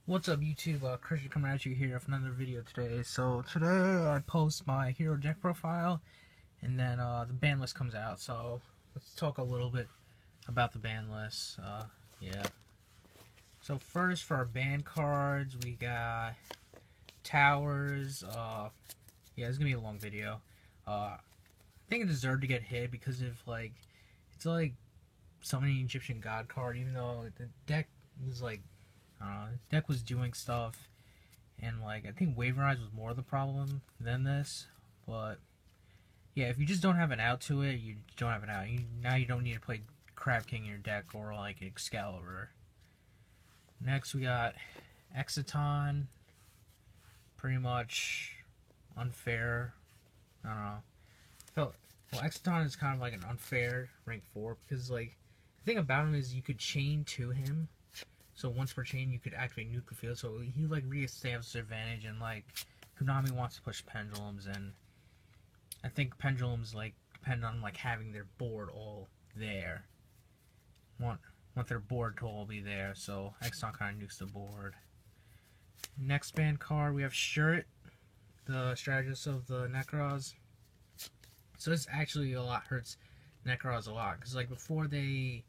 What's up YouTube, Christian coming at you here with another video today. So today I post my hero deck profile and then the ban list comes out. So let's talk a little bit about the ban list. Yeah. So first for our ban cards we got Towers. Yeah, it's gonna be a long video. I think it deserved to get hit because of it's like summoning Egyptian God card, even though the deck was like his deck was doing stuff, and I think Waverize was more the problem than this. But yeah, if you just don't have an out to it, you don't have an out. Now you don't need to play Crab King in your deck or like Excalibur. Next we got Exciton. Pretty much unfair. I don't know. Exciton is kind of like an unfair rank 4 because the thing about him is you could chain to him. So once per chain, you could activate Nuka Field. So he reestablishes advantage, and Konami wants to push pendulums, and I think pendulums depend on having their board all there. Want their board to all be there. So Exxon kind of nukes the board. Next ban card we have Shirt, the strategist of the Nekroz. So this actually hurts Nekroz a lot because before they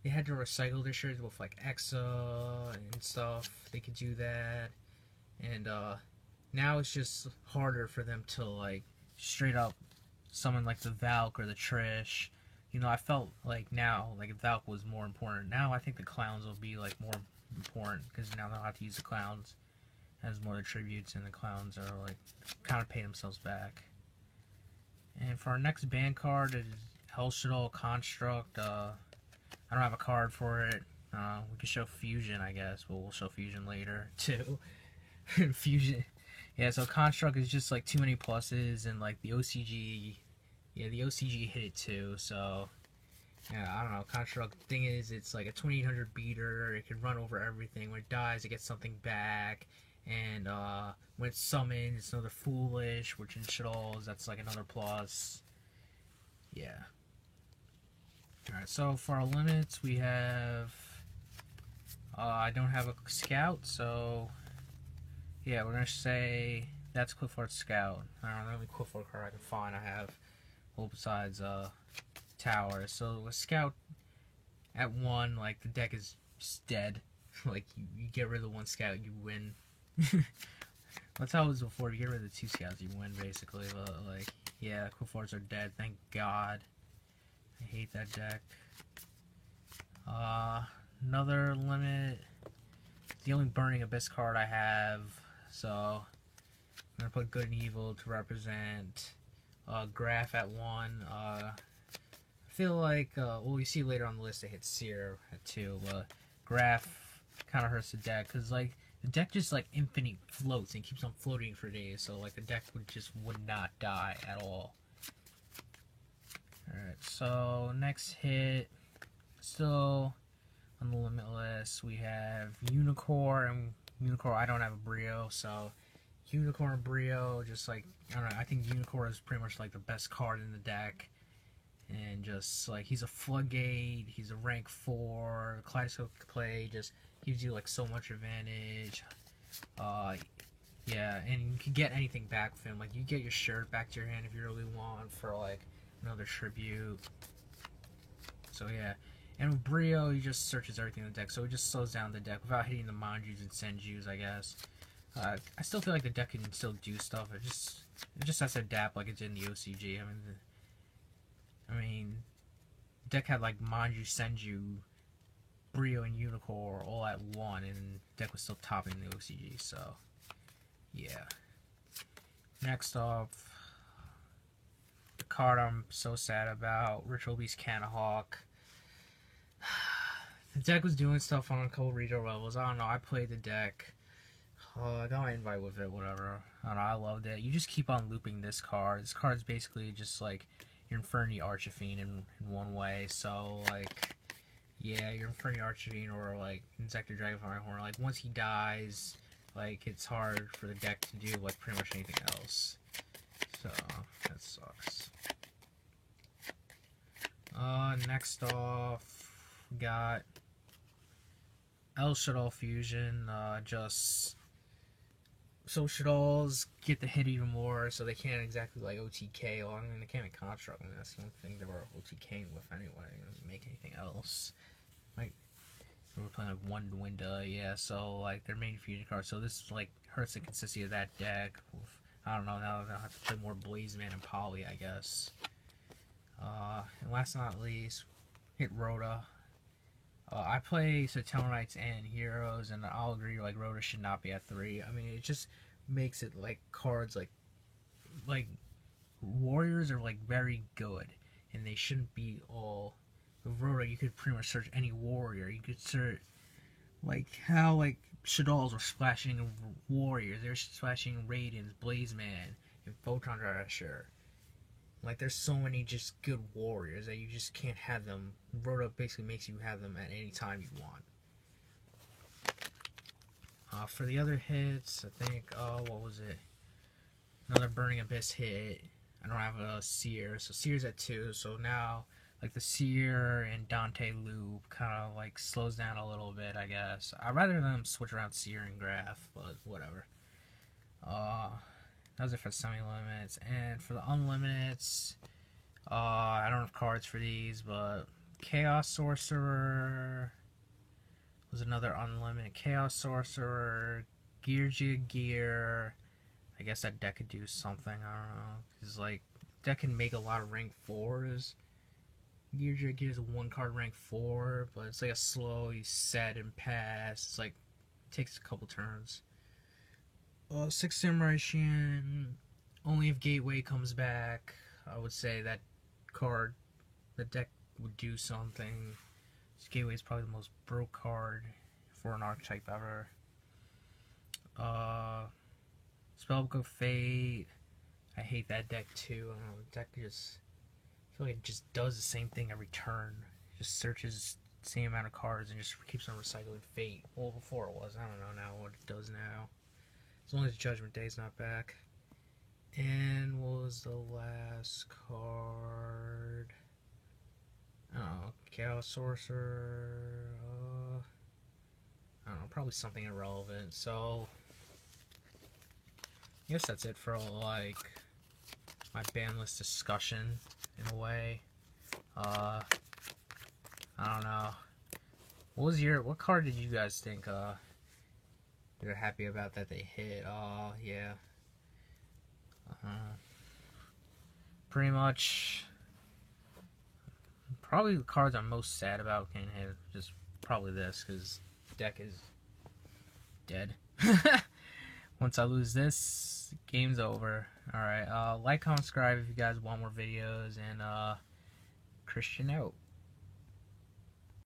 had to recycle their shirts with Exa and stuff. They could do that, and now it's just harder for them to straight up summon the Valk or the Trish. I felt now Valk was more important. Now I think the clowns will be more important because now they'll have to use the clowns as more attributes, and the clowns are kind of pay themselves back. And for our next ban card is Hellshadol Construct. I don't have a card for it. We could show Fusion, I guess, but we'll show Fusion later, too. Fusion. Yeah, so Construct is just, too many pluses, and, the OCG... Yeah, the OCG hit it, too, so... Yeah, I don't know. Construct, the thing is, it's a 2800 beater. It can run over everything. When it dies, it gets something back. And, when it's summoned, it's another Foolish, which in Shadows, that's, another plus. Yeah. Alright, so for our limits, we have, I don't have a Scout, so, yeah, we're going to say that's Clifford Scout. I don't know, the only Clifford card I can find I have, well, besides, Tower. So, a Scout at 1, the deck is just dead. You get rid of the 1 Scout, you win. That's how it was before. You get rid of the 2 Scouts, you win, basically. But, yeah, Cliffords are dead, thank God. I hate that deck. Another limit. The only Burning Abyss card I have. So I'm gonna put Good and Evil to represent. Graph at 1. I feel well, you see later on the list they hit Seer at 2, but Graph kind of hurts the deck because the deck just infinite floats and keeps on floating for days. So the deck would not die at all. Alright, so next hit, still on the limit list, we have Unicorn, and Unicorn, I don't have a Brio, so Unicorn and Brio, just I don't know, I think Unicorn is pretty much the best card in the deck, and just he's a Floodgate, he's a rank 4, Kaleidoscope play, just gives you so much advantage. Yeah, and you can get anything back with him, you get your shirt back to your hand if you really want for another tribute. So yeah, and with Brio, he just searches everything in the deck, so it just slows down the deck without hitting the Manjus and Senjus, I guess. I still feel the deck can still do stuff. It just has to adapt like it's in the OCG. I mean, the deck had Manju, Senju, Brio, and Unicorn all at 1, and the deck was still topping the OCG. So yeah. Next up, card I'm so sad about, Ritual Beast Cannahawk. The deck was doing stuff on a couple regional levels. I don't know, I played the deck. I got my invite with it, whatever. I don't know, I loved it. You just keep on looping this card. This card is basically just your Inferni Archifiend in one way. So, yeah, your Inferni Archifiend or Insector Dragonfire Horn. Once he dies, it's hard for the deck to do pretty much anything else. So, that sucks. Next off, we got El Shaddoll Fusion, just so Shaddolls get the hit even more, so they can't exactly like OTK. Well, I mean, they can't make construct, and that's the only thing they were OTKing with anyway. It doesn't make anything else. Like, we were playing like one window, yeah, so like their main fusion card, so this like hurts the consistency of that deck. I don't know, now they'll have to play more Blaze Man and Poly, I guess. And last but not least, hit Rhoda. I play Satellite Knights and Heroes, and I'll agree, like, Rhoda should not be at 3. I mean, it just makes it, like, cards, like, Warriors are, like, very good, and they shouldn't be all, with Rhoda, you could pretty much search any Warrior, you could search, like, how, like, Shaddolls were splashing Warriors, they're splashing Raidens, Blaze Man, and Photon Thrasher. Like, there's so many just good warriors that you just can't have them. Rhoda basically makes you have them at any time you want. For the other hits, I think, what was it? Another Burning Abyss hit. I don't have a Seer, so Seer's at 2, so now, like, the Seer and Dante loop kind of, like, slows down a little bit, I guess. I'd rather them switch around Seer and Graph, but whatever. That was it for the semi-limits. And for the unlimiteds, I don't have cards for these, but Chaos Sorcerer was another unlimited. Chaos Sorcerer, Geargia Gear. I guess that deck could do something, I don't know. Because, like, deck can make a lot of rank 4s. Geargia Gear is a 1-card rank 4, but it's like a slow, you set and pass. It's like, it takes a couple turns. 6 Samurai Shin, only if Gateway comes back, I would say that card, the deck would do something. Gateway is probably the most broke card for an archetype ever. Spellbook of Fate, I hate that deck too. I don't know, the deck just, I feel like it just does the same thing every turn. It just searches the same amount of cards and just keeps on recycling Fate. Well, before it was, I don't know now what it does now. As long as Judgment Day's not back. And what was the last card? Oh, Chaos Sorcerer. I don't know, probably something irrelevant. So, I guess that's it for like my ban list discussion in a way. I don't know. What card did you guys think you're happy about that they hit? Yeah. Pretty much, probably the cards I'm most sad about can't hit. Just probably this, because the deck is dead. Once I lose this, game's over. Alright, like, comment, subscribe if you guys want more videos, and Christian out.